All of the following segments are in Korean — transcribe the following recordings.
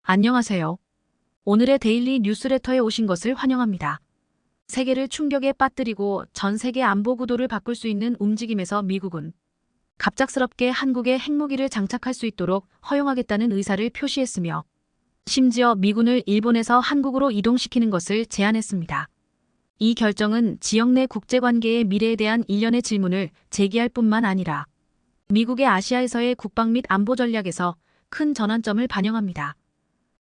안녕하세요. 오늘의 데일리 뉴스레터에 오신 것을 환영합니다. 세계를 충격에 빠뜨리고 전 세계 안보 구도를 바꿀 수 있는 움직임에서 미국은 갑작스럽게 한국에 핵무기를 장착할 수 있도록 허용하겠다는 의사를 표시했으며 심지어 미군을 일본에서 한국으로 이동시키는 것을 제안했습니다. 이 결정은 지역 내 국제관계의 미래에 대한 일련의 질문을 제기할 뿐만 아니라 미국의 아시아에서의 국방 및 안보 전략에서 큰 전환점을 반영합니다.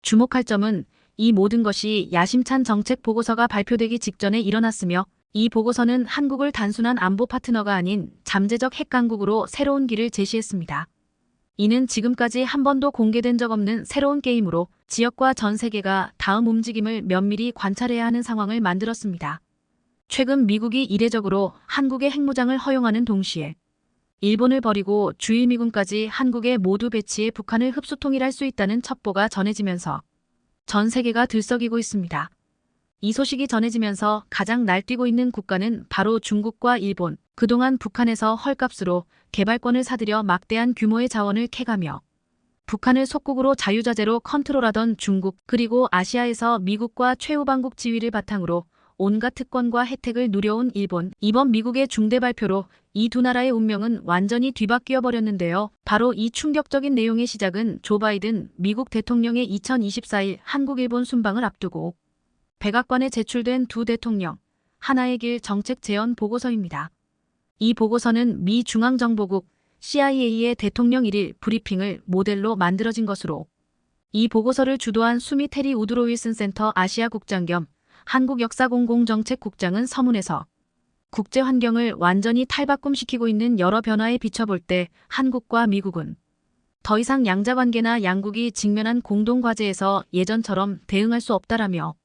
주목할 점은 이 모든 것이 야심찬 정책 보고서가 발표되기 직전에 일어났으며 이 보고서는 한국을 단순한 안보 파트너가 아닌 잠재적 핵강국으로 새로운 길을 제시했습니다. 이는 지금까지 한 번도 공개된 적 없는 새로운 게임으로 지역과 전 세계가 다음 움직임을 면밀히 관찰해야 하는 상황을 만들었습니다. 최근 미국이 이례적으로 한국의 핵무장을 허용하는 동시에 일본을 버리고 주일미군까지 한국에 모두 배치해 북한을 흡수통일할 수 있다는 첩보가 전해지면서 전 세계가 들썩이고 있습니다. 이 소식이 전해지면서 가장 날뛰고 있는 국가는 바로 중국과 일본. 그동안 북한에서 헐값으로 개발권을 사들여 막대한 규모의 자원을 캐가며 북한을 속국으로 자유자재로 컨트롤하던 중국, 그리고 아시아에서 미국과 최우방국 지위를 바탕으로 온갖 특권과 혜택을 누려온 일본. 이번 미국의 중대 발표로 이 두 나라의 운명은 완전히 뒤바뀌어 버렸는데요. 바로 이 충격적인 내용의 시작은 조 바이든 미국 대통령의 2024일 한국-일본 순방을 앞두고 백악관에 제출된 두 대통령 하나의 길 정책 제언 보고서입니다. 이 보고서는 미 중앙정보국 CIA의 대통령 1일 브리핑을 모델로 만들어진 것으로 이 보고서를 주도한 수미 테리 우드로 윌슨 센터 아시아국장 겸 한국역사공공정책국장은 서문에서 국제 환경을 완전히 탈바꿈시키고 있는 여러 변화에 비춰볼 때 한국과 미국은 더 이상 양자관계나 양국이 직면한 공동과제에서 예전처럼 대응할 수 없다라며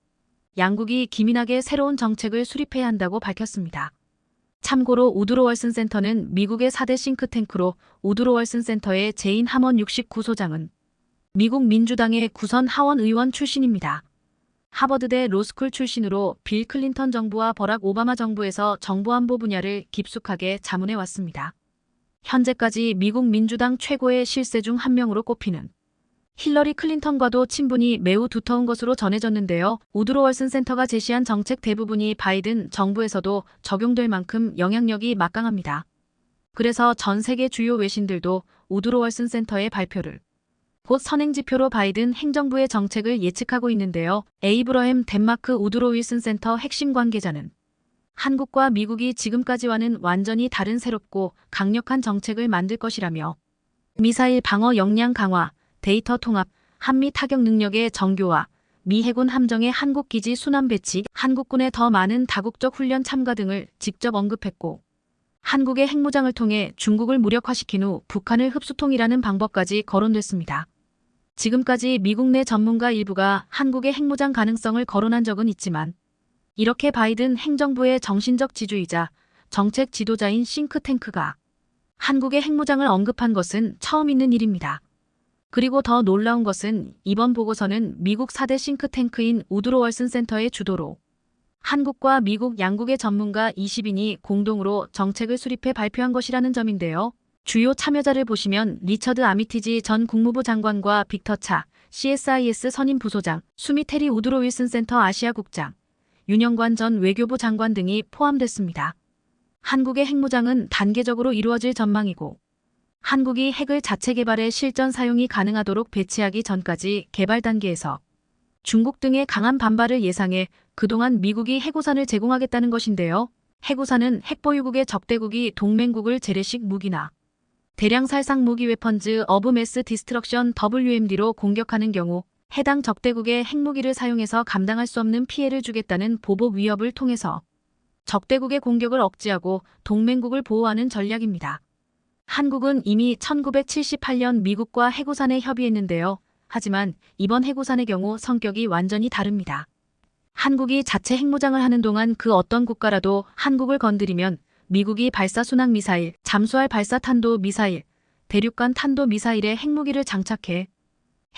양국이 기민하게 새로운 정책을 수립해야 한다고 밝혔습니다. 참고로 우드로 월슨 센터는 미국의 4대 싱크탱크로 우드로 월슨 센터의 제인 하먼 69소장은 미국 민주당의 구선 하원 의원 출신입니다. 하버드대 로스쿨 출신으로 빌 클린턴 정부와 버락 오바마 정부에서 정보안보 분야를 깊숙하게 자문해 왔습니다. 현재까지 미국 민주당 최고의 실세 중 한 명으로 꼽히는 힐러리 클린턴과도 친분이 매우 두터운 것으로 전해졌는데요. 우드로 월슨 센터가 제시한 정책 대부분이 바이든 정부에서도 적용될 만큼 영향력이 막강합니다. 그래서 전 세계 주요 외신들도 우드로 월슨 센터의 발표를 곧 선행지표로 바이든 행정부의 정책을 예측하고 있는데요. 에이브러햄 덴마크 우드로 윌슨 센터 핵심 관계자는 한국과 미국이 지금까지와는 완전히 다른 새롭고 강력한 정책을 만들 것이라며 미사일 방어 역량 강화, 데이터 통합, 한미 타격 능력의 정교화, 미 해군 함정의 한국 기지 순환 배치, 한국군의 더 많은 다국적 훈련 참가 등을 직접 언급했고 한국의 핵무장을 통해 중국을 무력화시킨 후 북한을 흡수통일하는 방법까지 거론됐습니다. 지금까지 미국 내 전문가 일부가 한국의 핵무장 가능성을 거론한 적은 있지만 이렇게 바이든 행정부의 정신적 지주이자 정책 지도자인 싱크탱크가 한국의 핵무장을 언급한 것은 처음 있는 일입니다. 그리고 더 놀라운 것은 이번 보고서는 미국 4대 싱크탱크인 우드로 월슨 센터의 주도로 한국과 미국 양국의 전문가 20인이 공동으로 정책을 수립해 발표한 것이라는 점인데요. 주요 참여자를 보시면 리처드 아미티지 전 국무부 장관과 빅터 차 CSIS 선임 부소장, 수미 테리 우드로 윌슨 센터 아시아국장, 윤영관 전 외교부 장관 등이 포함됐습니다. 한국의 핵무장은 단계적으로 이루어질 전망이고 한국이 핵을 자체 개발해 실전 사용이 가능하도록 배치하기 전까지 개발 단계에서 중국 등의 강한 반발을 예상해 그동안 미국이 핵우산을 제공하겠다는 것인데요. 핵우산은 핵보유국의 적대국이 동맹국을 재래식 무기나 대량 살상 무기 웨펀즈 어브 매스 디스트럭션 WMD로 공격하는 경우 해당 적대국의 핵무기를 사용해서 감당할 수 없는 피해를 주겠다는 보복 위협을 통해서 적대국의 공격을 억제하고 동맹국을 보호하는 전략입니다. 한국은 이미 1978년 미국과 핵우산에 협의했는데요. 하지만 이번 핵우산의 경우 성격이 완전히 다릅니다. 한국이 자체 핵무장을 하는 동안 그 어떤 국가라도 한국을 건드리면 미국이 발사 순항 미사일, 잠수할 발사 탄도 미사일, 대륙간 탄도 미사일에 핵무기를 장착해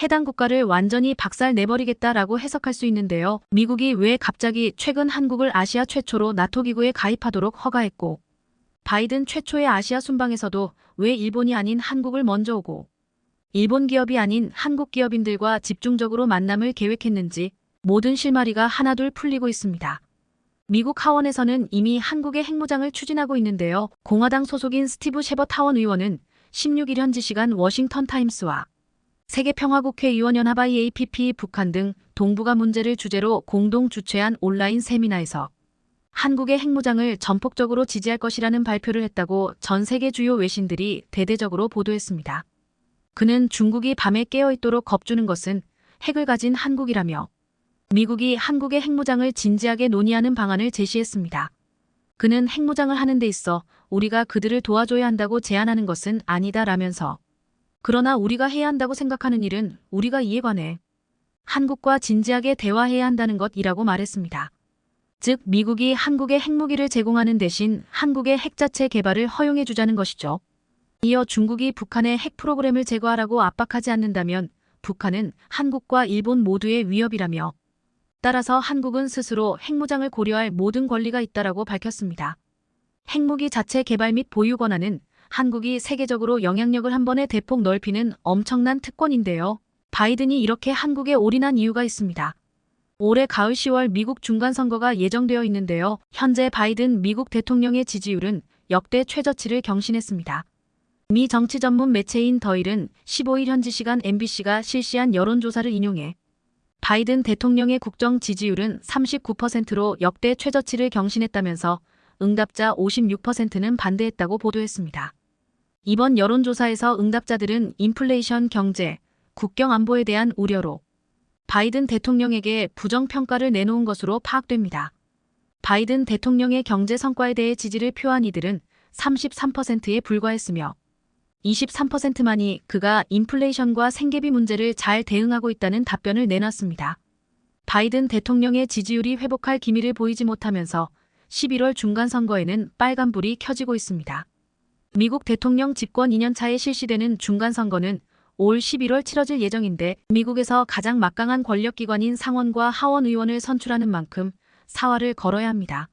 해당 국가를 완전히 박살 내버리겠다라고 해석할 수 있는데요. 미국이 왜 갑자기 최근 한국을 아시아 최초로 나토 기구에 가입하도록 허가했고 바이든 최초의 아시아 순방에서도 왜 일본이 아닌 한국을 먼저 오고 일본 기업이 아닌 한국 기업인들과 집중적으로 만남을 계획했는지 모든 실마리가 하나둘 풀리고 있습니다. 미국 하원에서는 이미 한국의 핵무장을 추진하고 있는데요. 공화당 소속인 스티브 셰벗 하원 의원은 16일 현지 시간 워싱턴 타임스와 세계평화국회의원연합 IAPP 북한 등 동북아 문제를 주제로 공동 주최한 온라인 세미나에서 한국의 핵무장을 전폭적으로 지지할 것이라는 발표를 했다고 전 세계 주요 외신들이 대대적으로 보도했습니다. 그는 중국이 밤에 깨어있도록 겁주는 것은 핵을 가진 한국이라며 미국이 한국의 핵무장을 진지하게 논의하는 방안을 제시했습니다. 그는 핵무장을 하는 데 있어 우리가 그들을 도와줘야 한다고 제안하는 것은 아니다라면서 그러나 우리가 해야 한다고 생각하는 일은 우리가 이에 관해 한국과 진지하게 대화해야 한다는 것이라고 말했습니다. 즉 미국이 한국에 핵무기를 제공하는 대신 한국의 핵자체 개발을 허용해 주자는 것이죠. 이어 중국이 북한의 핵 프로그램을 제거하라고 압박하지 않는다면 북한은 한국과 일본 모두의 위협이라며 따라서 한국은 스스로 핵무장을 고려할 모든 권리가 있다라고 밝혔습니다. 핵무기 자체 개발 및 보유 권한은 한국이 세계적으로 영향력을 한 번에 대폭 넓히는 엄청난 특권인데요. 바이든이 이렇게 한국에 올인한 이유가 있습니다. 올해 가을 10월 미국 중간선거가 예정되어 있는데요. 현재 바이든 미국 대통령의 지지율은 역대 최저치를 경신했습니다. 미 정치 전문 매체인 더힐은 15일 현지 시간 MBC가 실시한 여론조사를 인용해 바이든 대통령의 국정 지지율은 39%로 역대 최저치를 경신했다면서 응답자 56%는 반대했다고 보도했습니다. 이번 여론조사에서 응답자들은 인플레이션 경제, 국경 안보에 대한 우려로 바이든 대통령에게 부정평가를 내놓은 것으로 파악됩니다. 바이든 대통령의 경제 성과에 대해 지지를 표한 이들은 33%에 불과했으며 23%만이 그가 인플레이션과 생계비 문제를 잘 대응하고 있다는 답변을 내놨습니다. 바이든 대통령의 지지율이 회복할 기미를 보이지 못하면서 11월 중간선거에는 빨간불이 켜지고 있습니다. 미국 대통령 집권 2년차에 실시되는 중간선거는 올 11월 치러질 예정인데 미국에서 가장 막강한 권력기관인 상원과 하원 의원을 선출하는 만큼 사활을 걸어야 합니다.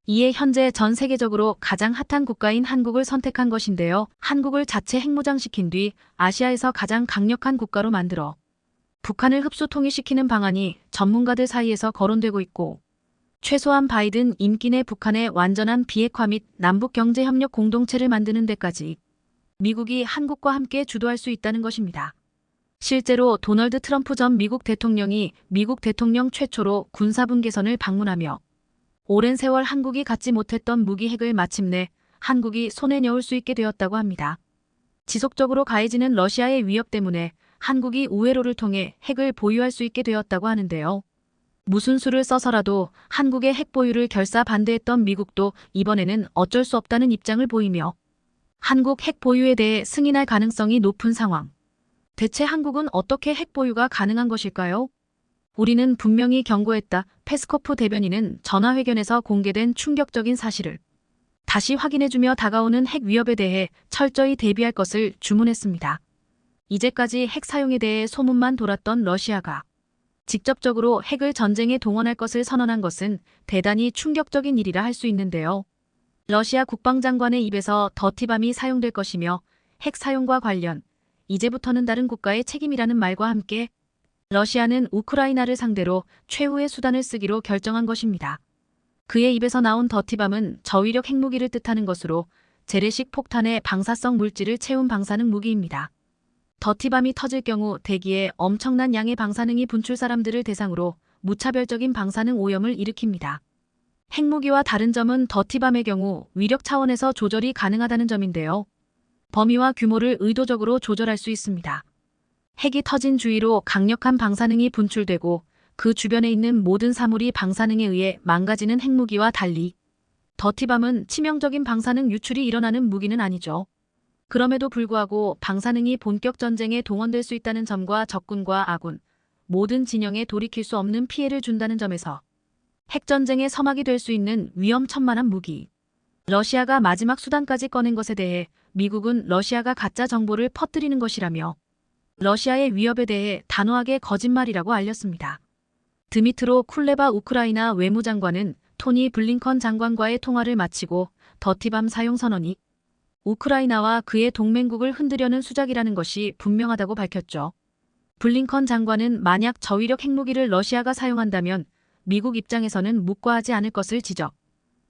이에 현재 전 세계적으로 가장 핫한 국가인 한국을 선택한 것인데요. 한국을 자체 핵무장시킨 뒤 아시아에서 가장 강력한 국가로 만들어 북한을 흡수 통일시키는 방안이 전문가들 사이에서 거론되고 있고 최소한 바이든 임기 내 북한의 완전한 비핵화 및 남북경제협력 공동체를 만드는 데까지 미국이 한국과 함께 주도할 수 있다는 것입니다. 실제로 도널드 트럼프 전 미국 대통령이 미국 대통령 최초로 군사분계선을 방문하며 오랜 세월 한국이 갖지 못했던 무기 핵을 마침내 한국이 손에 넣을 수 있게 되었다고 합니다. 지속적으로 가해지는 러시아의 위협 때문에 한국이 우회로를 통해 핵을 보유할 수 있게 되었다고 하는데요. 무슨 수를 써서라도 한국의 핵 보유를 결사 반대했던 미국도 이번에는 어쩔 수 없다는 입장을 보이며 한국 핵 보유에 대해 승인할 가능성이 높은 상황. 대체 한국은 어떻게 핵 보유가 가능한 것일까요? 우리는 분명히 경고했다. 페스코프 대변인은 전화회견에서 공개된 충격적인 사실을 다시 확인해주며 다가오는 핵 위협에 대해 철저히 대비할 것을 주문했습니다. 이제까지 핵 사용에 대해 소문만 돌았던 러시아가 직접적으로 핵을 전쟁에 동원할 것을 선언한 것은 대단히 충격적인 일이라 할 수 있는데요. 러시아 국방장관의 입에서 더티밤이 사용될 것이며 핵 사용과 관련 이제부터는 다른 국가의 책임이라는 말과 함께 러시아는 우크라이나를 상대로 최후의 수단을 쓰기로 결정한 것입니다. 그의 입에서 나온 더티밤은 저위력 핵무기를 뜻하는 것으로 재래식 폭탄에 방사성 물질을 채운 방사능 무기입니다. 더티밤이 터질 경우 대기에 엄청난 양의 방사능이 분출 사람들을 대상으로 무차별적인 방사능 오염을 일으킵니다. 핵무기와 다른 점은 더티밤의 경우 위력 차원에서 조절이 가능하다는 점인데요. 범위와 규모를 의도적으로 조절할 수 있습니다. 핵이 터진 주위로 강력한 방사능이 분출되고 그 주변에 있는 모든 사물이 방사능에 의해 망가지는 핵무기와 달리 더티밤은 치명적인 방사능 유출이 일어나는 무기는 아니죠. 그럼에도 불구하고 방사능이 본격 전쟁에 동원될 수 있다는 점과 적군과 아군, 모든 진영에 돌이킬 수 없는 피해를 준다는 점에서 핵전쟁의 서막이 될 수 있는 위험천만한 무기. 러시아가 마지막 수단까지 꺼낸 것에 대해 미국은 러시아가 가짜 정보를 퍼뜨리는 것이라며 러시아의 위협에 대해 단호하게 거짓말이라고 알렸습니다. 드미트로 쿨레바 우크라이나 외무장관은 토니 블링컨 장관과의 통화를 마치고 더티밤 사용 선언이 우크라이나와 그의 동맹국을 흔들려는 수작이라는 것이 분명하다고 밝혔죠. 블링컨 장관은 만약 저위력 핵무기를 러시아가 사용한다면 미국 입장에서는 묵과하지 않을 것을 지적.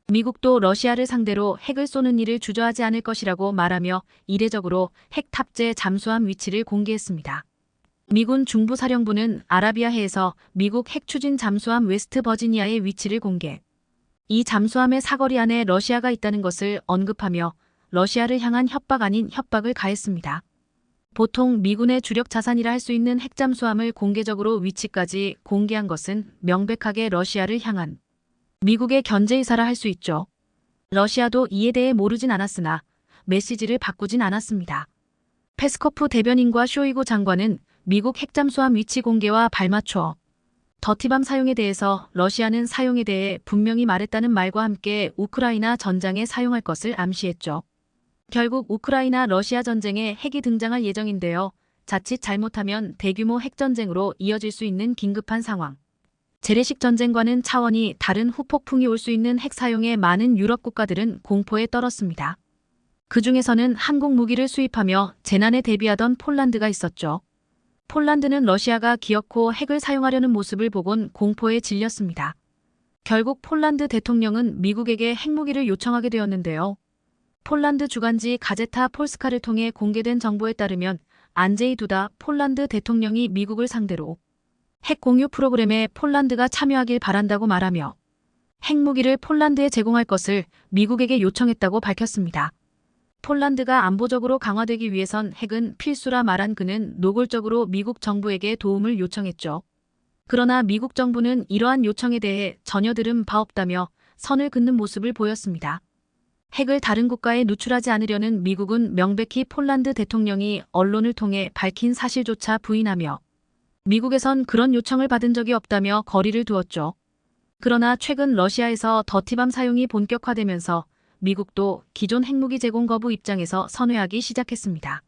미국도 러시아를 상대로 핵을 쏘는 일을 주저하지 않을 것이라고 말하며 이례적으로 핵 탑재 잠수함 위치를 공개했습니다. 미군 중부사령부는 아라비아해에서 미국 핵 추진 잠수함 웨스트 버지니아의 위치를 공개. 이 잠수함의 사거리 안에 러시아가 있다는 것을 언급하며 러시아를 향한 협박 아닌 협박을 가했습니다. 보통 미군의 주력 자산이라 할 수 있는 핵잠수함을 공개적으로 위치까지 공개한 것은 명백하게 러시아를 향한 미국의 견제 의사라 할 수 있죠. 러시아도 이에 대해 모르진 않았으나 메시지를 바꾸진 않았습니다. 페스코프 대변인과 쇼이구 장관은 미국 핵잠수함 위치 공개와 발맞춰 더티밤 사용에 대해서 러시아는 사용에 대해 분명히 말했다는 말과 함께 우크라이나 전장에 사용할 것을 암시했죠. 결국 우크라이나 러시아 전쟁에 핵이 등장할 예정인데요. 자칫 잘못하면 대규모 핵전쟁으로 이어질 수 있는 긴급한 상황. 재래식 전쟁과는 차원이 다른 후폭풍이 올 수 있는 핵 사용에 많은 유럽 국가들은 공포에 떨었습니다. 그 중에서는 한국 무기를 수입하며 재난에 대비하던 폴란드가 있었죠. 폴란드는 러시아가 기어코 핵을 사용하려는 모습을 보곤 공포에 질렸습니다. 결국 폴란드 대통령은 미국에게 핵무기를 요청하게 되었는데요. 폴란드 주간지 가제타 폴스카를 통해 공개된 정보에 따르면 안제이 두다 폴란드 대통령이 미국을 상대로 핵 공유 프로그램에 폴란드가 참여하길 바란다고 말하며 핵무기를 폴란드에 제공할 것을 미국에게 요청했다고 밝혔습니다. 폴란드가 안보적으로 강화되기 위해선 핵은 필수라 말한 그는 노골적으로 미국 정부에게 도움을 요청했죠. 그러나 미국 정부는 이러한 요청에 대해 전혀 들은 바 없다며 선을 긋는 모습을 보였습니다. 핵을 다른 국가에 누출하지 않으려는 미국은 명백히 폴란드 대통령이 언론을 통해 밝힌 사실조차 부인하며 미국에선 그런 요청을 받은 적이 없다며 거리를 두었죠. 그러나 최근 러시아에서 더티밤 사용이 본격화되면서 미국도 기존 핵무기 제공 거부 입장에서 선회하기 시작했습니다.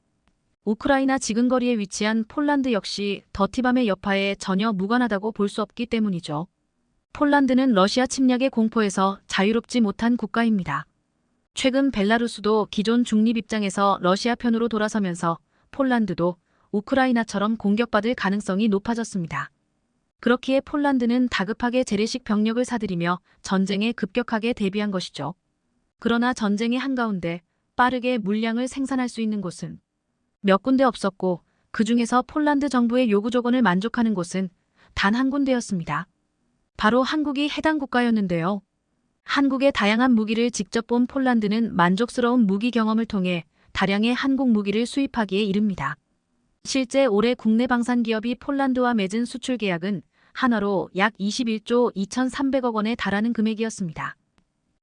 우크라이나 지근거리에 위치한 폴란드 역시 더티밤의 여파에 전혀 무관하다고 볼 수 없기 때문이죠. 폴란드는 러시아 침략의 공포에서 자유롭지 못한 국가입니다. 최근 벨라루스도 기존 중립 입장에서 러시아 편으로 돌아서면서 폴란드도 우크라이나처럼 공격받을 가능성이 높아졌습니다. 그렇기에 폴란드는 다급하게 재래식 병력을 사들이며 전쟁에 급격하게 대비한 것이죠. 그러나 전쟁의 한가운데 빠르게 물량을 생산할 수 있는 곳은 몇 군데 없었고 그 중에서 폴란드 정부의 요구 조건을 만족하는 곳은 단 한 군데였습니다. 바로 한국이 해당 국가였는데요. 한국의 다양한 무기를 직접 본 폴란드는 만족스러운 무기 경험을 통해 다량의 한국 무기를 수입하기에 이릅니다. 실제 올해 국내 방산 기업이 폴란드와 맺은 수출 계약은 한화로 약 21조 2,300억 원에 달하는 금액이었습니다.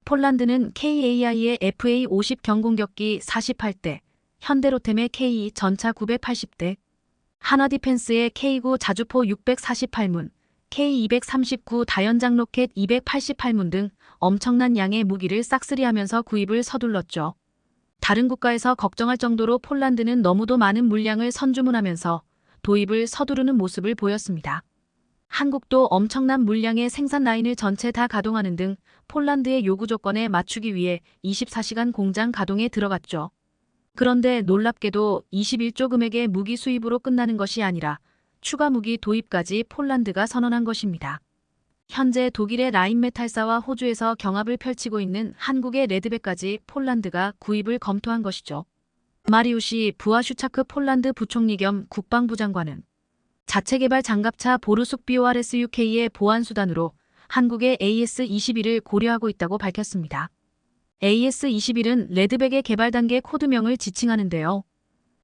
폴란드는 KAI의 FA50 경공격기 48대, 현대로템의 K2 전차 980대, 한화디펜스의 K9 자주포 648문, K239 다연장 로켓 288문 등 엄청난 양의 무기를 싹쓸이하면서 구입을 서둘렀죠. 다른 국가에서 걱정할 정도로 폴란드는 너무도 많은 물량을 선주문하면서 도입을 서두르는 모습을 보였습니다. 한국도 엄청난 물량의 생산 라인을 전체 다 가동하는 등 폴란드의 요구 조건에 맞추기 위해 24시간 공장 가동에 들어갔죠. 그런데 놀랍게도 21조 금액의 무기 수입으로 끝나는 것이 아니라 추가 무기 도입까지 폴란드가 선언한 것입니다. 현재 독일의 라인메탈사와 호주에서 경합을 펼치고 있는 한국의 레드백까지 폴란드가 구입을 검토한 것이죠. 마리우시 부아슈차크 폴란드 부총리 겸 국방부 장관은 자체 개발 장갑차 보르숙 BORS-UK의 보안수단으로 한국의 AS-21을 고려하고 있다고 밝혔습니다. AS-21은 레드백의 개발 단계 코드명을 지칭하는데요.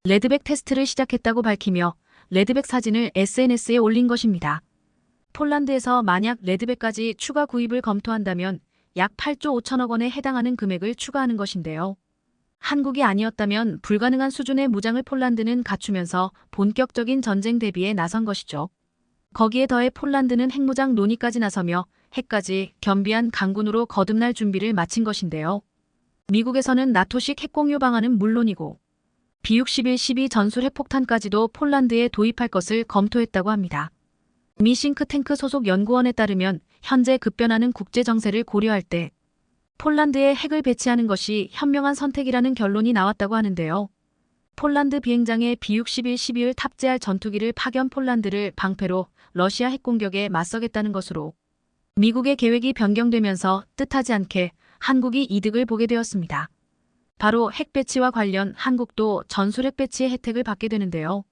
레드백 테스트를 시작했다고 밝히며 레드백 사진을 SNS에 올린 것입니다. 폴란드에서 만약 레드백까지 추가 구입을 검토한다면 약 8조 5천억 원에 해당하는 금액을 추가하는 것인데요. 한국이 아니었다면 불가능한 수준의 무장을 폴란드는 갖추면서 본격적인 전쟁 대비에 나선 것이죠. 거기에 더해 폴란드는 핵무장 논의까지 나서며 핵까지 겸비한 강군으로 거듭날 준비를 마친 것인데요. 미국에서는 나토식 핵공유 방안은 물론이고 B-61-12 전술 핵폭탄까지도 폴란드에 도입할 것을 검토했다고 합니다. 미 싱크탱크 소속 연구원에 따르면 현재 급변하는 국제 정세를 고려할 때 폴란드에 핵을 배치하는 것이 현명한 선택이라는 결론이 나왔다고 하는데요. 폴란드 비행장에 B-61 12를 탑재할 전투기를 파견 폴란드를 방패로 러시아 핵 공격에 맞서겠다는 것으로 미국의 계획이 변경되면서 뜻하지 않게 한국이 이득을 보게 되었습니다. 바로 핵 배치와 관련 한국도 전술핵 배치의 혜택을 받게 되는데요.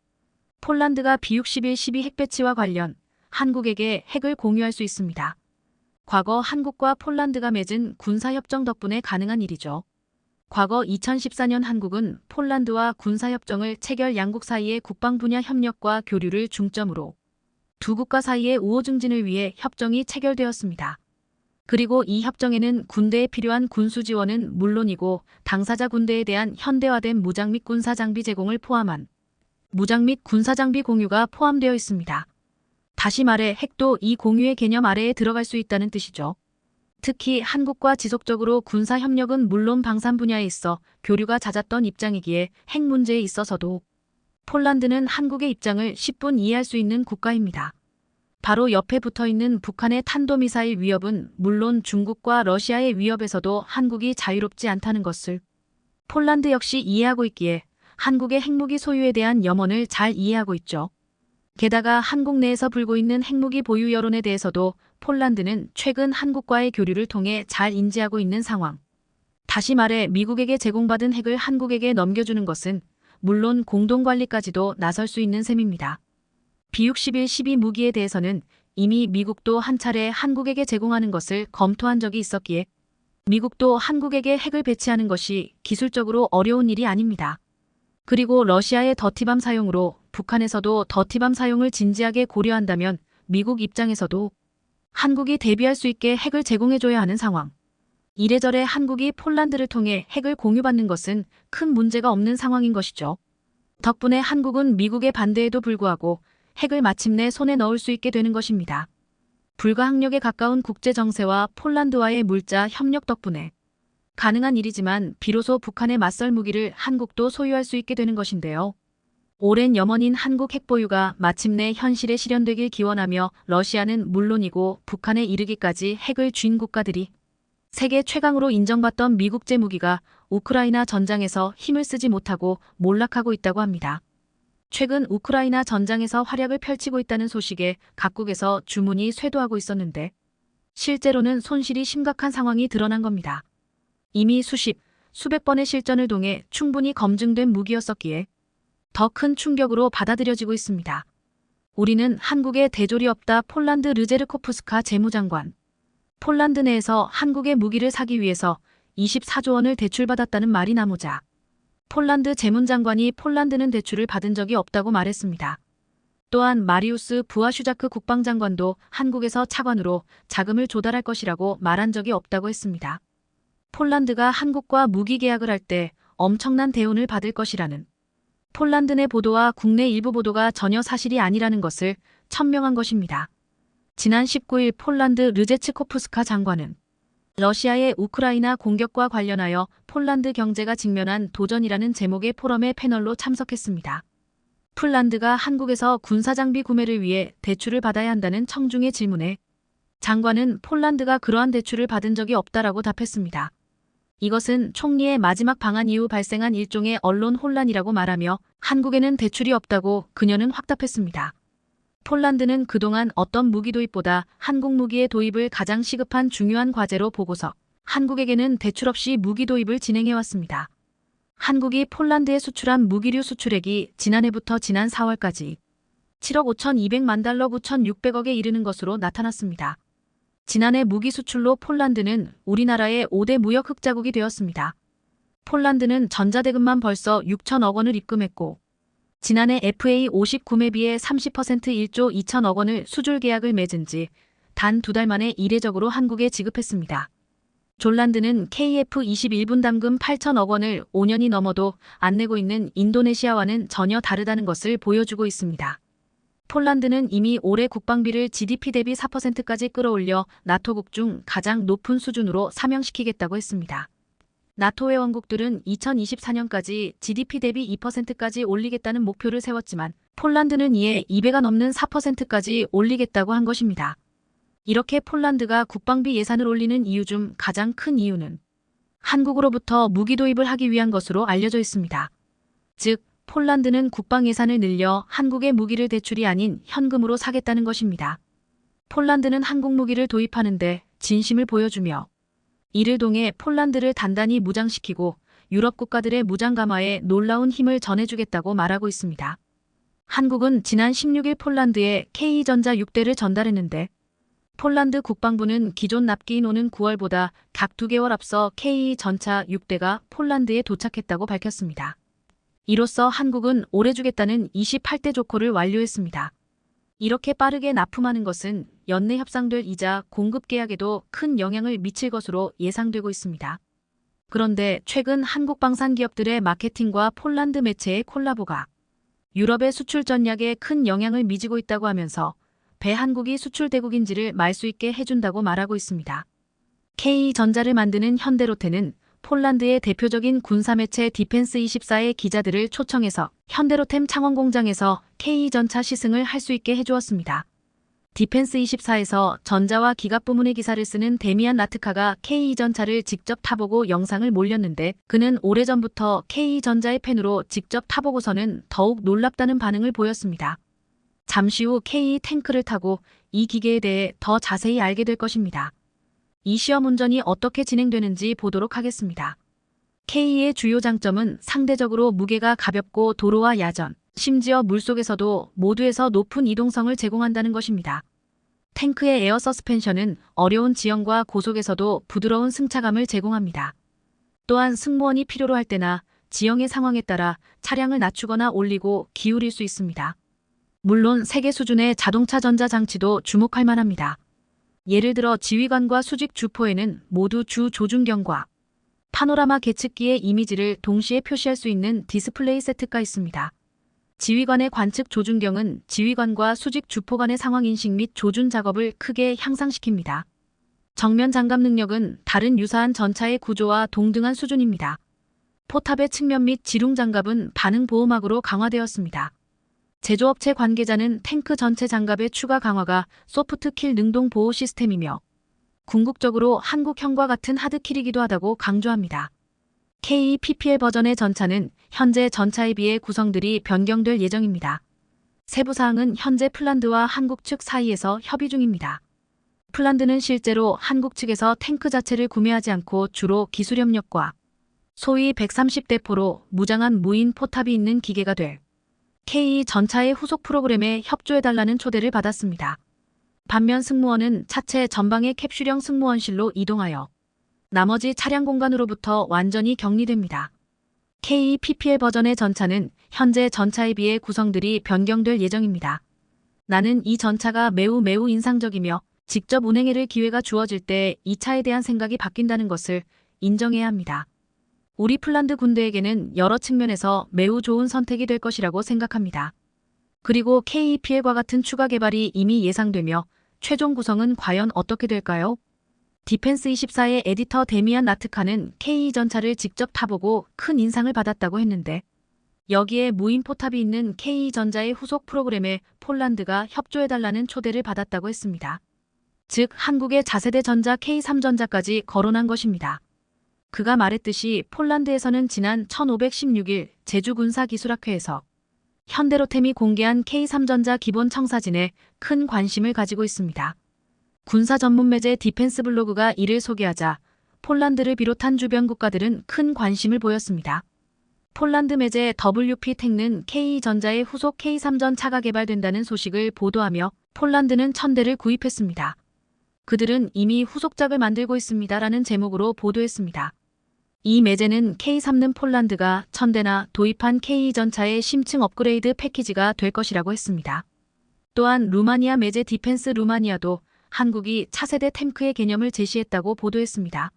폴란드가 B-61 12 핵 배치와 관련 한국에게 핵을 공유할 수 있습니다. 과거 한국과 폴란드가 맺은 군사협정 덕분에 가능한 일이죠. 과거 2014년 한국은 폴란드와 군사협정을 체결 양국 사이의 국방 분야 협력과 교류를 중점으로 두 국가 사이의 우호 증진을 위해 협정이 체결되었습니다. 그리고 이 협정에는 군대에 필요한 군수 지원은 물론이고 당사자 군대에 대한 현대화된 무장 및 군사 장비 제공을 포함한 무장 및 군사 장비 공유가 포함되어 있습니다. 다시 말해 핵도 이 공유의 개념 아래에 들어갈 수 있다는 뜻이죠. 특히 한국과 지속적으로 군사 협력은 물론 방산 분야에 있어 교류가 잦았던 입장이기에 핵 문제에 있어서도 폴란드는 한국의 입장을 10분 이해할 수 있는 국가입니다. 바로 옆에 붙어있는 북한의 탄도미사일 위협은 물론 중국과 러시아의 위협에서도 한국이 자유롭지 않다는 것을 폴란드 역시 이해하고 있기에 한국의 핵무기 소유에 대한 염원을 잘 이해하고 있죠. 게다가 한국 내에서 불고 있는 핵무기 보유 여론에 대해서도 폴란드는 최근 한국과의 교류를 통해 잘 인지하고 있는 상황. 다시 말해 미국에게 제공받은 핵을 한국에게 넘겨주는 것은 물론 공동관리까지도 나설 수 있는 셈입니다. B-61 12 무기에 대해서는 이미 미국도 한 차례 한국에게 제공하는 것을 검토한 적이 있었기에 미국도 한국에게 핵을 배치하는 것이 기술적으로 어려운 일이 아닙니다. 그리고 러시아의 더티밤 사용으로 북한에서도 더티밤 사용을 진지하게 고려한다면 미국 입장에서도 한국이 대비할 수 있게 핵을 제공해줘야 하는 상황. 이래저래 한국이 폴란드를 통해 핵을 공유받는 것은 큰 문제가 없는 상황인 것이죠. 덕분에 한국은 미국의 반대에도 불구하고 핵을 마침내 손에 넣을 수 있게 되는 것입니다. 불가항력에 가까운 국제 정세와 폴란드와의 물자 협력 덕분에 가능한 일이지만 비로소 북한에 맞설 무기를 한국도 소유할 수 있게 되는 것인데요. 오랜 염원인 한국 핵 보유가 마침내 현실에 실현되길 기원하며 러시아는 물론이고 북한에 이르기까지 핵을 쥔 국가들이 세계 최강으로 인정받던 미국제 무기가 우크라이나 전장에서 힘을 쓰지 못하고 몰락하고 있다고 합니다. 최근 우크라이나 전장에서 활약을 펼치고 있다는 소식에 각국에서 주문이 쇄도하고 있었는데 실제로는 손실이 심각한 상황이 드러난 겁니다. 이미 수백 번의 실전을 통해 충분히 검증된 무기였었기에 더 큰 충격으로 받아들여지고 있습니다. 우리는 한국에 대조리 없다. 폴란드 르제르코프스카 재무장관. 폴란드 내에서 한국의 무기를 사기 위해서 24조 원을 대출받았다는 말이 나오자 폴란드 재무장관이 폴란드는 대출을 받은 적이 없다고 말했습니다. 또한 마리우스 부아슈자크 국방장관도 한국에서 차관으로 자금을 조달할 것이라고 말한 적이 없다고 했습니다. 폴란드가 한국과 무기 계약을 할 때 엄청난 대운을 받을 것이라는 폴란드 내 보도와 국내 일부 보도가 전혀 사실이 아니라는 것을 천명한 것입니다. 지난 19일 폴란드 르제츠코프스카 장관은 러시아의 우크라이나 공격과 관련하여 폴란드 경제가 직면한 도전이라는 제목의 포럼에 패널로 참석했습니다. 폴란드가 한국에서 군사장비 구매를 위해 대출을 받아야 한다는 청중의 질문에 장관은 폴란드가 그러한 대출을 받은 적이 없다라고 답했습니다. 이것은 총리의 마지막 방한 이후 발생한 일종의 언론 혼란이라고 말하며 한국에는 대출이 없다고 그녀는 확답했습니다. 폴란드는 그동안 어떤 무기 도입보다 한국 무기의 도입을 가장 시급한 중요한 과제로 보고서 한국에게는 대출 없이 무기 도입을 진행해왔습니다. 한국이 폴란드에 수출한 무기류 수출액이 지난해부터 지난 4월까지 7억 5,200만 달러 9,600억에 이르는 것으로 나타났습니다. 지난해 무기 수출로 폴란드는 우리나라의 5대 무역 흑자국이 되었습니다. 폴란드는 전자대금만 벌써 6천억 원을 입금했고 지난해 FA50 구매비의 30% 1조 2천억 원을 수출 계약을 맺은 지 단 2달 만에 이례적으로 한국에 지급했습니다. 졸란드는 KF21 분담금 8천억 원을 5년이 넘어도 안 내고 있는 인도네시아와는 전혀 다르다는 것을 보여주고 있습니다. 폴란드는 이미 올해 국방비를 GDP 대비 4%까지 끌어올려 나토국 중 가장 높은 수준으로 상향시키겠다고 했습니다. 나토 회원국들은 2024년까지 GDP 대비 2%까지 올리겠다는 목표를 세웠지만 폴란드는 이에 2배가 넘는 4%까지 올리겠다고 한 것입니다. 이렇게 폴란드가 국방비 예산을 올리는 이유 중 가장 큰 이유는 한국으로부터 무기 도입을 하기 위한 것으로 알려져 있습니다. 즉, 폴란드는 국방 예산을 늘려 한국의 무기를 대출이 아닌 현금으로 사겠다는 것입니다. 폴란드는 한국 무기를 도입하는데 진심을 보여주며 이를 통해 폴란드를 단단히 무장시키고 유럽 국가들의 무장 강화에 놀라운 힘을 전해주겠다고 말하고 있습니다. 한국은 지난 16일 폴란드에 K전자 6대를 전달했는데 폴란드 국방부는 기존 납기인 오는 9월보다 각 2개월 앞서 K전차 6대가 폴란드에 도착했다고 밝혔습니다. 이로써 한국은 올해 주겠다는 28대 조커를 완료했습니다. 이렇게 빠르게 납품하는 것은 연내 협상될 이자 공급 계약에도 큰 영향을 미칠 것으로 예상되고 있습니다. 그런데 최근 한국 방산 기업들의 마케팅과 폴란드 매체의 콜라보가 유럽의 수출 전략에 큰 영향을 미치고 있다고 하면서 배 한국이 수출 대국인지를 말 수 있게 해준다고 말하고 있습니다. K전자를 만드는 현대로템은 폴란드의 대표적인 군사매체 디펜스24의 기자들을 초청해서 현대로템 창원 공장에서 K전차 시승을 할 수 있게 해주었습니다. 디펜스24에서 전자와 기갑 부문의 기사를 쓰는 데미안 라트카가 K전차를 직접 타보고 영상을 올렸는데 그는 오래전부터 K전자의 팬으로 직접 타보고서는 더욱 놀랍다는 반응을 보였습니다. 잠시 후 K 탱크를 타고 이 기계에 대해 더 자세히 알게 될 것입니다. 이 시험 운전이 어떻게 진행되는지 보도록 하겠습니다. K의 주요 장점은 상대적으로 무게가 가볍고 도로와 야전, 심지어 물속에서도 모두에서 높은 이동성을 제공한다는 것입니다. 탱크의 에어 서스펜션은 어려운 지형과 고속에서도 부드러운 승차감을 제공합니다. 또한 승무원이 필요로 할 때나 지형의 상황에 따라 차량을 낮추거나 올리고 기울일 수 있습니다. 물론 세계 수준의 자동차 전자 장치도 주목할 만합니다. 예를 들어 지휘관과 수직 주포에는 모두 주 조준경과 파노라마 계측기의 이미지를 동시에 표시할 수 있는 디스플레이 세트가 있습니다. 지휘관의 관측 조준경은 지휘관과 수직 주포 간의 상황 인식 및 조준 작업을 크게 향상시킵니다. 정면 장갑 능력은 다른 유사한 전차의 구조와 동등한 수준입니다. 포탑의 측면 및 지붕 장갑은 반응 보호막으로 강화되었습니다. 제조업체 관계자는 탱크 전체 장갑의 추가 강화가 소프트킬 능동 보호 시스템이며 궁극적으로 한국형과 같은 하드킬이기도 하다고 강조합니다. KPPL 버전의 전차는 현재 전차에 비해 구성들이 변경될 예정입니다. 세부사항은 현재 폴란드와 한국 측 사이에서 협의 중입니다. 폴란드는 실제로 한국 측에서 탱크 자체를 구매하지 않고 주로 기술 협력과 소위 130대포로 무장한 무인 포탑이 있는 기계가 될 K 전차의 후속 프로그램에 협조해달라는 초대를 받았습니다. 반면 승무원은 차체 전방의 캡슐형 승무원실로 이동하여 나머지 차량 공간으로부터 완전히 격리됩니다. KPPL 버전의 전차는 현재 전차에 비해 구성들이 변경될 예정입니다. 나는 이 전차가 매우 인상적이며 직접 운행해볼 기회가 주어질 때 이 차에 대한 생각이 바뀐다는 것을 인정해야 합니다. 우리 폴란드 군대에게는 여러 측면에서 매우 좋은 선택이 될 것이라고 생각합니다. 그리고 KPL과 같은 추가 개발이 이미 예상되며 최종 구성은 과연 어떻게 될까요? 디펜스24의 에디터 데미안 라트카는 K전차를 직접 타보고 큰 인상을 받았다고 했는데 여기에 무인 포탑이 있는 K전자의 후속 프로그램에 폴란드가 협조해달라는 초대를 받았다고 했습니다. 즉 한국의 차세대 전자 K3전자까지 거론한 것입니다. 그가 말했듯이 폴란드에서는 지난 1516일 제주군사기술학회에서 현대로템이 공개한 K3전자 기본 청사진에 큰 관심을 가지고 있습니다. 군사 전문 매체 디펜스 블로그가 이를 소개하자 폴란드를 비롯한 주변 국가들은 큰 관심을 보였습니다. 폴란드 매체 WP텍는 K전자의 후속 K3전차가 개발된다는 소식을 보도하며 폴란드는 1000대를 구입했습니다. 그들은 이미 후속작을 만들고 있습니다라는 제목으로 보도했습니다. 이 매체는 K3는 폴란드가 1000대나 도입한 K전차의 심층 업그레이드 패키지가 될 것이라고 했습니다. 또한 루마니아 매체 디펜스 루마니아도 한국이 차세대 탱크의 개념을 제시했다고 보도했습니다.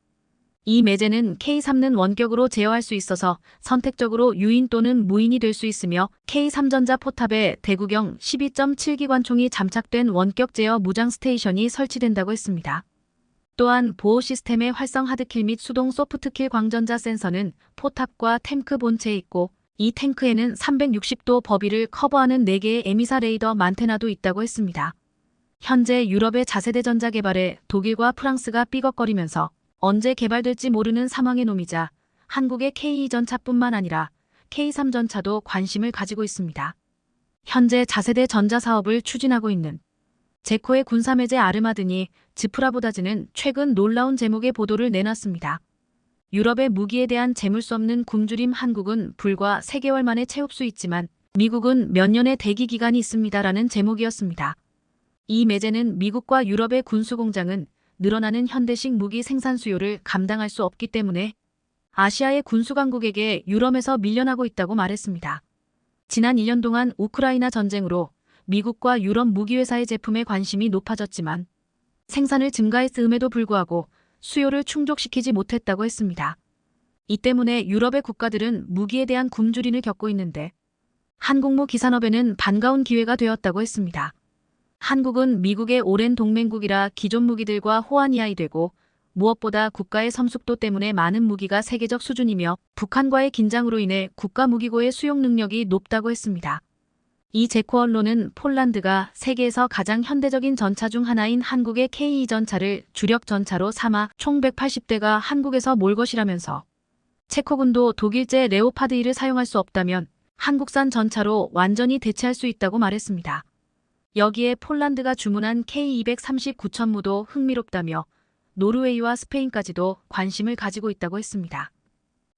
이 매체는 K3는 원격으로 제어할 수 있어서 선택적으로 유인 또는 무인이 될 수 있으며 K3전자 포탑에 대구경 12.7기관총이 잠착된 원격 제어 무장 스테이션이 설치된다고 했습니다. 또한 보호 시스템의 활성 하드킬 및 수동 소프트킬 광전자 센서는 포탑과 탱크 본체에 있고 이 탱크에는 360도 범위를 커버하는 4개의 에미사 레이더 만테나도 있다고 했습니다. 현재 유럽의 차세대 전자 개발에 독일과 프랑스가 삐걱거리면서 언제 개발될지 모르는 상황의 놈이자 한국의 K2 전차뿐만 아니라 K3 전차도 관심을 가지고 있습니다. 현재 차세대 전자 사업을 추진하고 있는 제코의 군사매제 아르마드니 즈프라보다즈는 최근 놀라운 제목의 보도를 내놨습니다. 유럽의 무기에 대한 재물 수 없는 굶주림 한국은 불과 3개월 만에 채울 수 있지만 미국은 몇 년의 대기 기간이 있습니다라는 제목이었습니다. 이 매제는 미국과 유럽의 군수공장은 늘어나는 현대식 무기 생산 수요를 감당할 수 없기 때문에 아시아의 군수강국에게 유럽에서 밀려나고 있다고 말했습니다. 지난 1년 동안 우크라이나 전쟁으로 미국과 유럽 무기회사의 제품에 관심이 높아졌지만 생산을 증가했음에도 불구하고 수요를 충족시키지 못했다고 했습니다. 이 때문에 유럽의 국가들은 무기에 대한 굶주림을 겪고 있는데 한국무 기산업에는 반가운 기회가 되었다고 했습니다. 한국은 미국의 오랜 동맹국이라 기존 무기들과 호환이하이 되고 무엇보다 국가의 섬숙도 때문에 많은 무기가 세계적 수준이며 북한과의 긴장으로 인해 국가 무기고의 수용 능력이 높다고 했습니다. 이 제코 언론은 폴란드가 세계에서 가장 현대적인 전차 중 하나인 한국의 K2 전차를 주력 전차로 삼아 총 180대가 한국에서 몰 것이라면서 체코군도 독일제 레오파드 1을 사용할 수 없다면 한국산 전차로 완전히 대체할 수 있다고 말했습니다. 여기에 폴란드가 주문한 K239천무도 흥미롭다며 노르웨이와 스페인까지도 관심을 가지고 있다고 했습니다.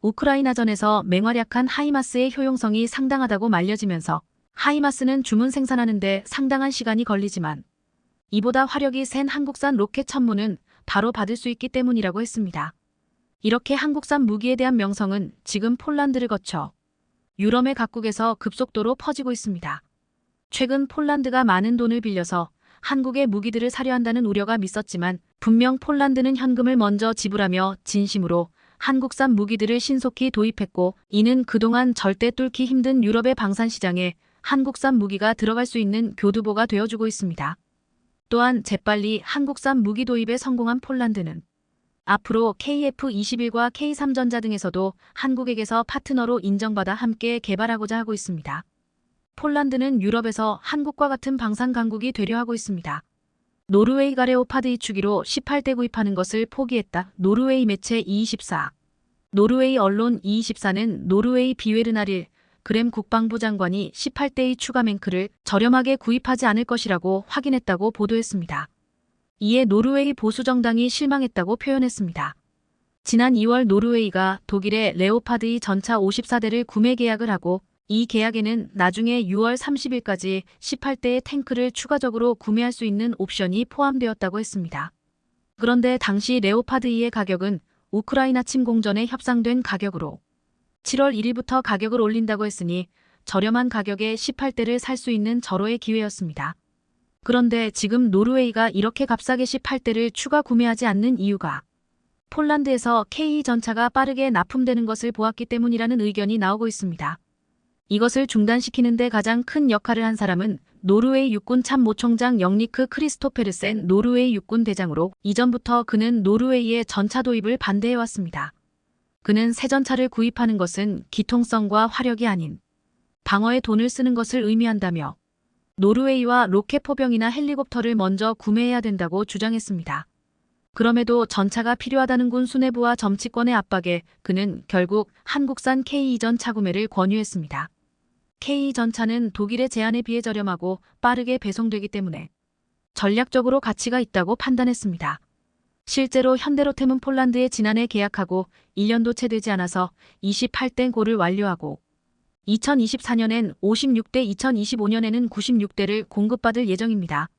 우크라이나전에서 맹활약한 하이마스의 효용성이 상당하다고 말려지면서 하이마스는 주문 생산하는데 상당한 시간이 걸리지만 이보다 화력이 센 한국산 로켓 천무는 바로 받을 수 있기 때문이라고 했습니다. 이렇게 한국산 무기에 대한 명성은 지금 폴란드를 거쳐 유럽의 각국에서 급속도로 퍼지고 있습니다. 최근 폴란드가 많은 돈을 빌려서 한국의 무기들을 사려 한다는 우려가 있었지만 분명 폴란드는 현금을 먼저 지불하며 진심으로 한국산 무기들을 신속히 도입했고 이는 그동안 절대 뚫기 힘든 유럽의 방산시장에 한국산 무기가 들어갈 수 있는 교두보가 되어주고 있습니다. 또한 재빨리 한국산 무기 도입에 성공한 폴란드는 앞으로 KF-21과 K3전자 등에서도 한국에게서 파트너로 인정받아 함께 개발하고자 하고 있습니다. 폴란드는 유럽에서 한국과 같은 방산 강국이 되려 하고 있습니다. 노르웨이가 레오파드 2주기로 18대 구입하는 것을 포기했다. 노르웨이 매체 224. 노르웨이 언론 224는 노르웨이 비웨르나릴 그램 국방부 장관이 18대의 추가 맹크를 저렴하게 구입하지 않을 것이라고 확인했다고 보도했습니다. 이에 노르웨이 보수정당이 실망했다고 표현했습니다. 지난 2월 노르웨이가 독일의 레오파드 2 전차 54대를 구매 계약을 하고 이 계약에는 나중에 6월 30일까지 18대의 탱크를 추가적으로 구매할 수 있는 옵션이 포함되었다고 했습니다. 그런데 당시 레오파드 2의 가격은 우크라이나 침공전에 협상된 가격으로 7월 1일부터 가격을 올린다고 했으니 저렴한 가격에 18대를 살 수 있는 절호의 기회였습니다. 그런데 지금 노르웨이가 이렇게 값싸게 18대를 추가 구매하지 않는 이유가 폴란드에서 K2 전차가 빠르게 납품되는 것을 보았기 때문이라는 의견이 나오고 있습니다. 이것을 중단시키는 데 가장 큰 역할을 한 사람은 노르웨이 육군 참모총장 영리크 크리스토페르센 노르웨이 육군 대장으로 이전부터 그는 노르웨이의 전차 도입을 반대해왔습니다. 그는 새 전차를 구입하는 것은 기통성과 화력이 아닌 방어에 돈을 쓰는 것을 의미한다며 노르웨이와 로켓 포병이나 헬리콥터를 먼저 구매해야 된다고 주장했습니다. 그럼에도 전차가 필요하다는 군 수뇌부와 정치권의 압박에 그는 결국 한국산 K2 전차 구매를 권유했습니다. K2 전차는 독일의 제한에 비해 저렴하고 빠르게 배송되기 때문에 전략적으로 가치가 있다고 판단했습니다. 실제로 현대로템은 폴란드에 지난해 계약하고 1년도 채 되지 않아서 28대 고를 완료하고 2024년엔 56대, 2025년에는 96대를 공급받을 예정입니다.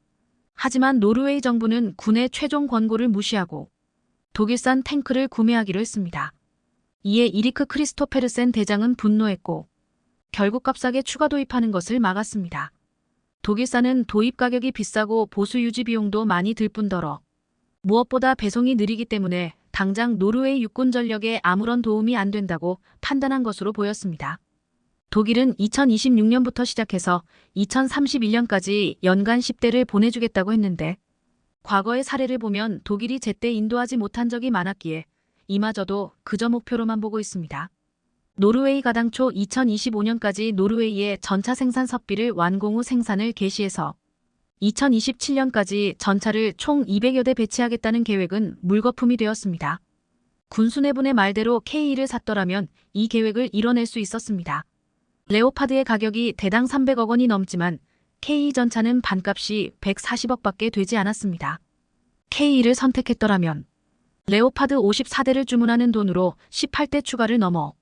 하지만 노르웨이 정부는 군의 최종 권고를 무시하고 독일산 탱크를 구매하기로 했습니다. 이에 이리크 크리스토페르센 대장은 분노했고 결국 값싸게 추가 도입하는 것을 막았습니다. 독일산은 도입 가격이 비싸고 보수 유지 비용도 많이 들 뿐더러 무엇보다 배송이 느리기 때문에 당장 노르웨이 육군 전력에 아무런 도움이 안 된다고 판단한 것으로 보였습니다. 독일은 2026년부터 시작해서 2031년까지 연간 10대를 보내주겠다고 했는데 과거의 사례를 보면 독일이 제때 인도하지 못한 적이 많았기에 이마저도 그저 목표로만 보고 있습니다. 노르웨이가 당초 2025년까지 노르웨이의 전차 생산 섭비를 완공 후 생산을 개시해서 2027년까지 전차를 총 200여 대 배치하겠다는 계획은 물거품이 되었습니다. 군수내분의 말대로 K2를 샀더라면 이 계획을 이뤄낼 수 있었습니다. 레오파드의 가격이 대당 300억 원이 넘지만 K2 전차는 반값이 140억밖에 되지 않았습니다. K2를 선택했더라면 레오파드 54대를 주문하는 돈으로 18대 추가를 넘어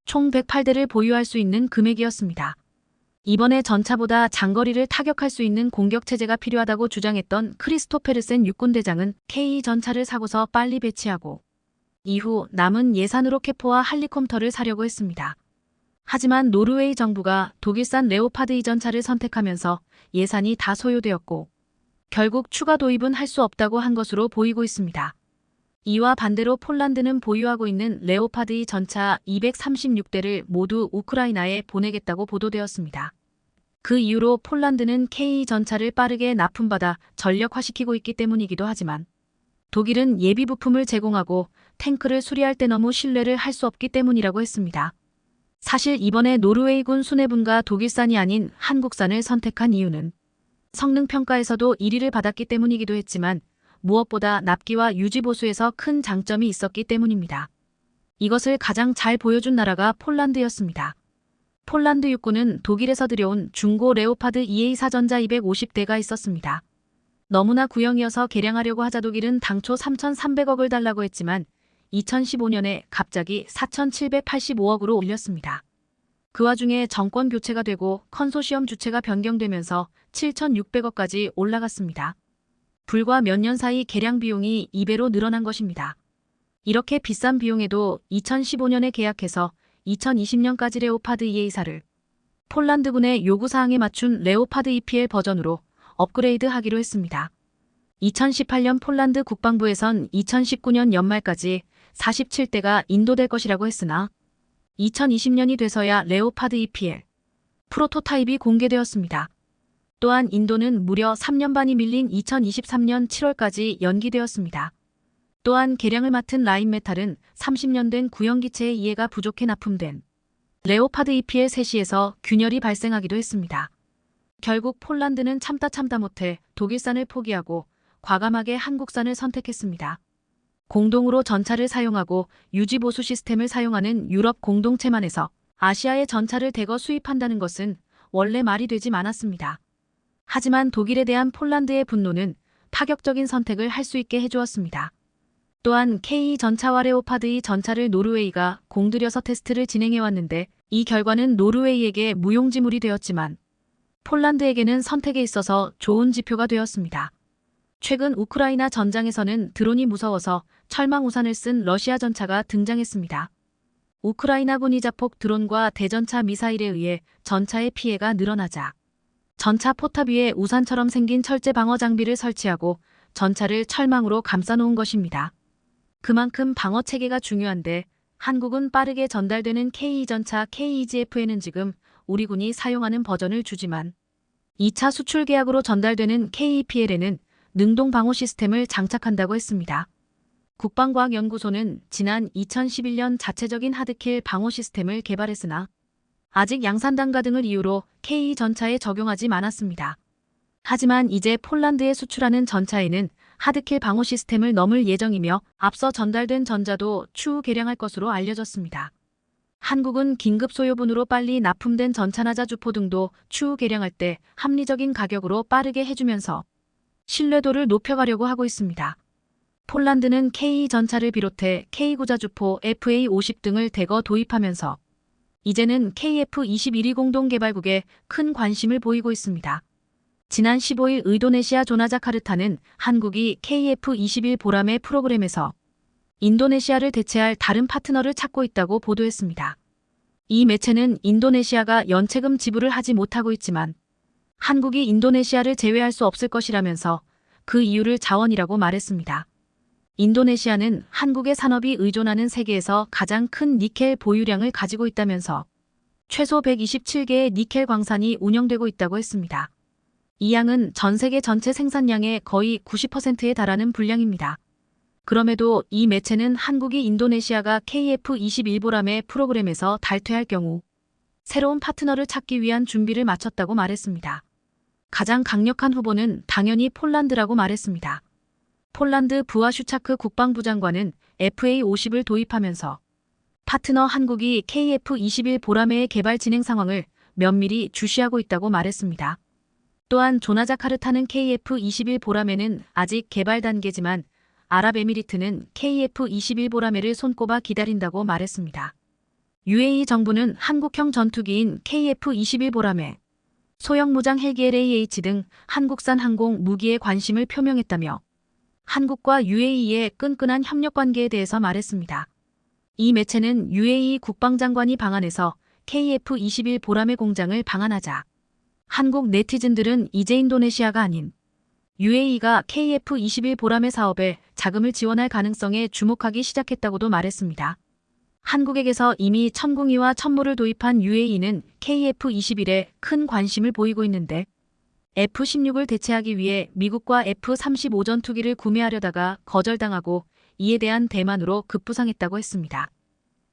총 108대를 보유할 수 있는 금액이었습니다. 이번에 전차보다 장거리를 타격할 수 있는 공격체제가 필요하다고 주장했던 크리스토페르센 육군대장은 K2 전차를 사고서 빨리 배치하고 이후 남은 예산으로 캐포와 할리콥터를 사려고 했습니다. 하지만 노르웨이 정부가 독일산 레오파드 2전차를 선택하면서 예산이 다 소요되었고 결국 추가 도입은 할 수 없다고 한 것으로 보이고 있습니다. 이와 반대로 폴란드는 보유하고 있는 레오파드 2 전차 236대를 모두 우크라이나에 보내겠다고 보도되었습니다. 그 이후로 폴란드는 K2 전차를 빠르게 납품받아 전력화시키고 있기 때문이기도 하지만 독일은 예비 부품을 제공하고 탱크를 수리할 때 너무 신뢰를 할 수 없기 때문이라고 했습니다. 사실 이번에 노르웨이군 수뇌분과 독일산이 아닌 한국산을 선택한 이유는 성능평가에서도 1위를 받았기 때문이기도 했지만 무엇보다 납기와 유지 보수에서 큰 장점이 있었기 때문입니다. 이것을 가장 잘 보여준 나라가 폴란드였습니다. 폴란드 육군은 독일에서 들여온 중고 레오파드 EA 사전자 250대가 있었습니다. 너무나 구형이어서 개량하려고 하자 독일은 당초 3,300억을 달라고 했지만 2015년에 갑자기 4,785억으로 올렸습니다. 그 와중에 정권 교체가 되고 컨소시엄 주체가 변경되면서 7,600억까지 올라갔습니다. 불과 몇 년 사이 개량 비용이 2배로 늘어난 것입니다. 이렇게 비싼 비용에도 2015년에 계약해서 2020년까지 레오파드 EA사를 폴란드군의 요구사항에 맞춘 레오파드 EPL 버전으로 업그레이드하기로 했습니다. 2018년 폴란드 국방부에선 2019년 연말까지 47대가 인도될 것이라고 했으나 2020년이 돼서야 레오파드 EPL 프로토타입이 공개되었습니다. 또한 인도는 무려 3년 반이 밀린 2023년 7월까지 연기되었습니다. 또한 개량을 맡은 라인메탈은 30년 된 구형기체의 이해가 부족해 납품된 레오파드 EPL 3시에서 균열이 발생하기도 했습니다. 결국 폴란드는 참다 못해 독일산을 포기하고 과감하게 한국산을 선택했습니다. 공동으로 전차를 사용하고 유지보수 시스템을 사용하는 유럽 공동체만에서 아시아의 전차를 대거 수입한다는 것은 원래 말이 되지 않았습니다. 하지만 독일에 대한 폴란드의 분노는 파격적인 선택을 할 수 있게 해주었습니다. 또한 K2 전차와 레오파드 2 전차를 노르웨이가 공들여서 테스트를 진행해왔는데 이 결과는 노르웨이에게 무용지물이 되었지만 폴란드에게는 선택에 있어서 좋은 지표가 되었습니다. 최근 우크라이나 전장에서는 드론이 무서워서 철망 우산을 쓴 러시아 전차가 등장했습니다. 우크라이나군이 자폭 드론과 대전차 미사일에 의해 전차의 피해가 늘어나자 전차 포탑 위에 우산처럼 생긴 철제 방어 장비를 설치하고 전차를 철망으로 감싸놓은 것입니다. 그만큼 방어 체계가 중요한데 한국은 빠르게 전달되는 K2 전차 KEGF에는 지금 우리 군이 사용하는 버전을 주지만 2차 수출 계약으로 전달되는 KEPL에는 능동 방호 시스템을 장착한다고 했습니다. 국방과학연구소는 지난 2011년 자체적인 하드킬 방호 시스템을 개발했으나 아직 양산 단가 등을 이유로 K2 전차에 적용하지 않았습니다. 하지만 이제 폴란드에 수출하는 전차에는 하드킬 방호 시스템을 넘을 예정이며 앞서 전달된 전자도 추후 개량할 것으로 알려졌습니다. 한국은 긴급 소요분으로 빨리 납품된 전차나 주포 등도 추후 개량할 때 합리적인 가격으로 빠르게 해주면서 신뢰도를 높여가려고 하고 있습니다. 폴란드는 K2 전차를 비롯해 K9 주포 FA50 등을 대거 도입하면서 이제는 KF-21이 공동개발국에 큰 관심을 보이고 있습니다. 지난 15일 의도네시아 조나자카르타는 한국이 KF-21 보람의 프로그램에서 인도네시아를 대체할 다른 파트너를 찾고 있다고 보도했습니다. 이 매체는 인도네시아가 연체금 지불을 하지 못하고 있지만 한국이 인도네시아를 제외할 수 없을 것이라면서 그 이유를 자원이라고 말했습니다. 인도네시아는 한국의 산업이 의존하는 세계에서 가장 큰 니켈 보유량을 가지고 있다면서 최소 127개의 니켈 광산이 운영되고 있다고 했습니다. 이 양은 전 세계 전체 생산량의 거의 90%에 달하는 분량입니다. 그럼에도 이 매체는 한국이 인도네시아가 KF-21 보람의 프로그램에서 탈퇴할 경우 새로운 파트너를 찾기 위한 준비를 마쳤다고 말했습니다. 가장 강력한 후보는 당연히 폴란드라고 말했습니다. 폴란드 부아슈차크 국방부 장관은 FA-50을 도입하면서 파트너 한국이 KF-21 보라매의 개발 진행 상황을 면밀히 주시하고 있다고 말했습니다. 또한 조나자카르타는 KF-21 보라매는 아직 개발 단계지만 아랍에미리트는 KF-21 보라매를 손꼽아 기다린다고 말했습니다. UAE 정부는 한국형 전투기인 KF-21 보라매, 소형 무장 헬기 LAH 등 한국산 항공 무기에 관심을 표명했다며 한국과 UAE의 끈끈한 협력 관계에 대해서 말했습니다. 이 매체는 UAE 국방장관이 방한해서 KF-21 보라매 공장을 방한하자 한국 네티즌들은 이제 인도네시아가 아닌 UAE가 KF-21 보라매 사업에 자금을 지원할 가능성에 주목하기 시작했다고도 말했습니다. 한국에게서 이미 천궁이와 천모를 도입한 UAE는 KF-21에 큰 관심을 보이고 있는데 F-16을 대체하기 위해 미국과 F-35 전투기를 구매하려다가 거절당하고 이에 대한 대만으로 급부상했다고 했습니다.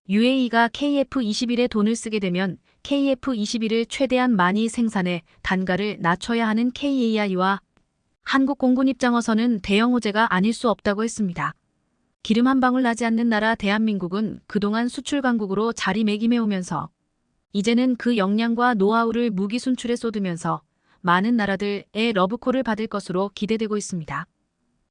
UAE가 KF-21에 돈을 쓰게 되면 KF-21을 최대한 많이 생산해 단가를 낮춰야 하는 KAI와 한국 공군 입장에서는 대형 호재가 아닐 수 없다고 했습니다. 기름 한 방울 나지 않는 나라 대한민국은 그동안 수출 강국으로 자리매김해오면서 이제는 그 역량과 노하우를 무기 순출에 쏟으면서 많은 나라들의 러브콜을 받을 것으로 기대되고 있습니다.